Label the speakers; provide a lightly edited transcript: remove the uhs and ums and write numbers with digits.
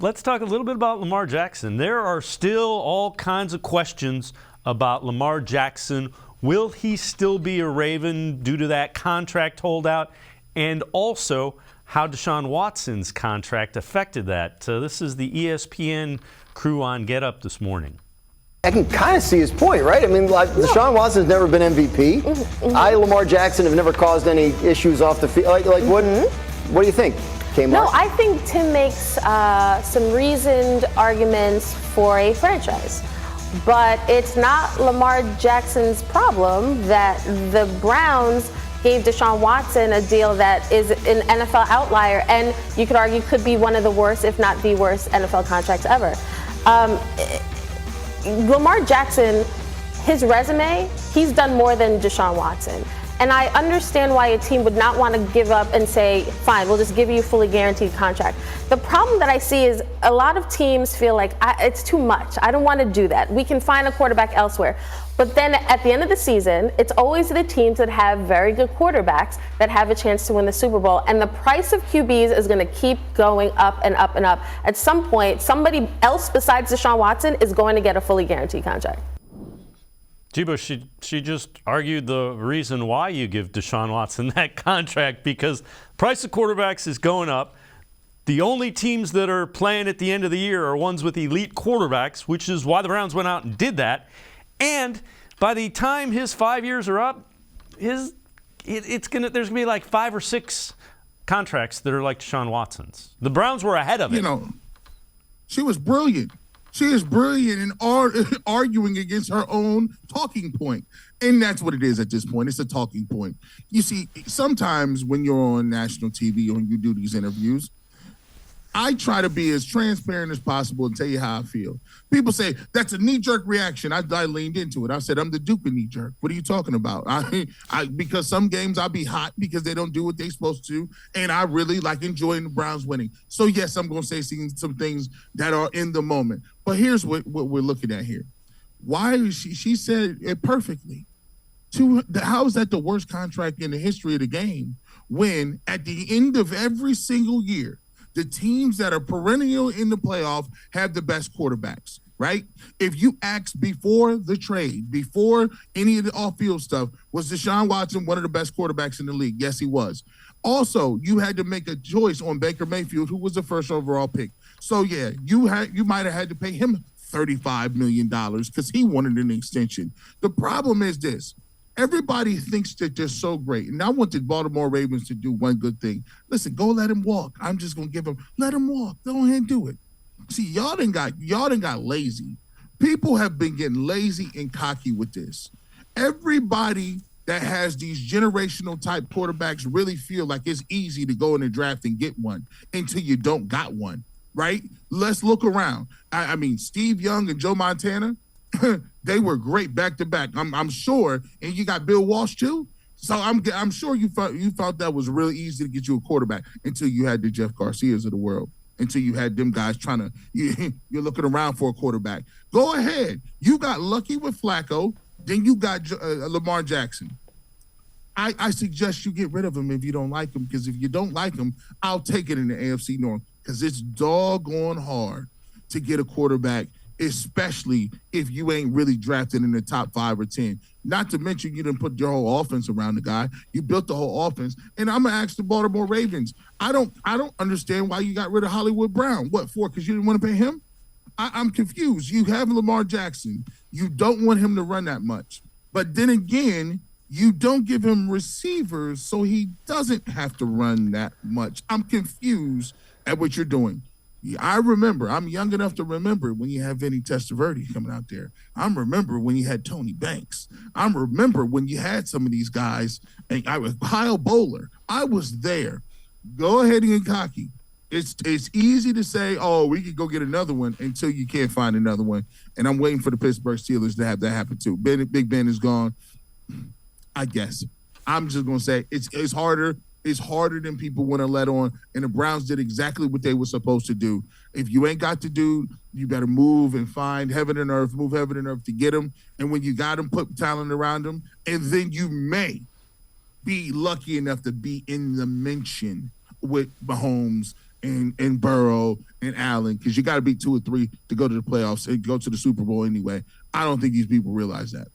Speaker 1: let's talk a little bit about Lamar Jackson. There are still all kinds of questions about Lamar Jackson. Will he still be a Raven due to that contract holdout? And also, how Deshaun Watson's contract affected that. This is the ESPN crew on Get Up this morning.
Speaker 2: I can kind of see his point, right? I mean, like, Deshaun Watson's never been MVP. Mm-hmm. Lamar Jackson, have never caused any issues off the field. What do you think?
Speaker 3: No, I think Tim makes some reasoned arguments for a franchise. But it's not Lamar Jackson's problem that the Browns gave Deshaun Watson a deal that is an NFL outlier, and you could argue could be one of the worst, if not the worst, NFL contracts ever. Lamar Jackson, his resume, he's done more than Deshaun Watson. And I understand why a team would not want to give up and say, fine, we'll just give you a fully guaranteed contract. The problem that I see is a lot of teams feel like it's too much. I don't want to do that. We can find a quarterback elsewhere. But then at the end of the season, it's always the teams that have very good quarterbacks that have a chance to win the Super Bowl. And the price of QBs is going to keep going up and up and up. At some point, somebody else besides Deshaun Watson is going to get a fully guaranteed contract.
Speaker 1: Jibo, she just argued the reason why you give Deshaun Watson that contract, because price of quarterbacks is going up. The only teams that are playing at the end of the year are ones with elite quarterbacks, which is why the Browns went out and did that. And by the time his 5 years are up, there's gonna be like 5 or 6 contracts that are like Deshaun Watson's. The Browns were ahead of it.
Speaker 4: You know, she was brilliant. She is brilliant in arguing against her own talking point. And that's what it is at this point. It's a talking point. You see, sometimes when you're on national TV or when you do these interviews, I try to be as transparent as possible and tell you how I feel. People say, that's a knee-jerk reaction. I leaned into it. I said, I'm the Duke of knee-jerk. What are you talking about? Because some games I'll be hot because they don't do what they're supposed to, and I really like enjoying the Browns winning. So, yes, I'm going to say some things that are in the moment. But here's what we're looking at here. Why is she said it perfectly. How is that the worst contract in the history of the game when at the end of every single year, the teams that are perennial in the playoff have the best quarterbacks, right? If you ask before the trade, before any of the off-field stuff, was Deshaun Watson one of the best quarterbacks in the league? Yes, he was. Also, you had to make a choice on Baker Mayfield, who was the first overall pick. So, yeah, you might have had to pay him $35 million because he wanted an extension. The problem is this. Everybody thinks that they're so great. And I want the Baltimore Ravens to do one good thing. Listen, go let him walk. I'm just going to give him, let him walk. Go ahead and do it. See, y'all done got lazy. People have been getting lazy and cocky with this. Everybody that has these generational type quarterbacks really feel like it's easy to go in the draft and get one until you don't got one, right? Let's look around. I mean, Steve Young and Joe Montana, they were great back to back. I'm sure, and you got Bill Walsh too. So I'm sure you thought that was really easy to get you a quarterback until you had the Jeff Garcias of the world. Until you had them guys you're looking around for a quarterback. Go ahead. You got lucky with Flacco. Then you got Lamar Jackson. I suggest you get rid of him if you don't like him, because if you don't like him, I'll take it in the AFC North, because it's doggone hard to get a quarterback, especially if you ain't really drafted in the top 5 or 10. Not to mention you didn't put your whole offense around the guy. You built the whole offense. And I'm going to ask the Baltimore Ravens, I don't understand why you got rid of Hollywood Brown. What for? Because you didn't want to pay him? I'm confused. You have Lamar Jackson. You don't want him to run that much. But then again, you don't give him receivers so he doesn't have to run that much. I'm confused at what you're doing. I remember, I'm young enough to remember when you had Vinny Testaverde coming out there. I remember when you had Tony Banks. I remember when you had some of these guys, and I was Kyle Bowler. I was there. Go ahead and get cocky. It's easy to say, oh, we could go get another one until you can't find another one. And I'm waiting for the Pittsburgh Steelers to have that happen too. Big Ben is gone. I guess. I'm just going to say it's harder. It's harder than people want to let on, and the Browns did exactly what they were supposed to do. If you ain't got the dude, you better move and find heaven and earth, move heaven and earth to get him. And when you got him, put talent around him, and then you may be lucky enough to be in the mention with Mahomes and Burrow and Allen, because you got to beat 2 or 3 to go to the playoffs and go to the Super Bowl anyway. I don't think these people realize that.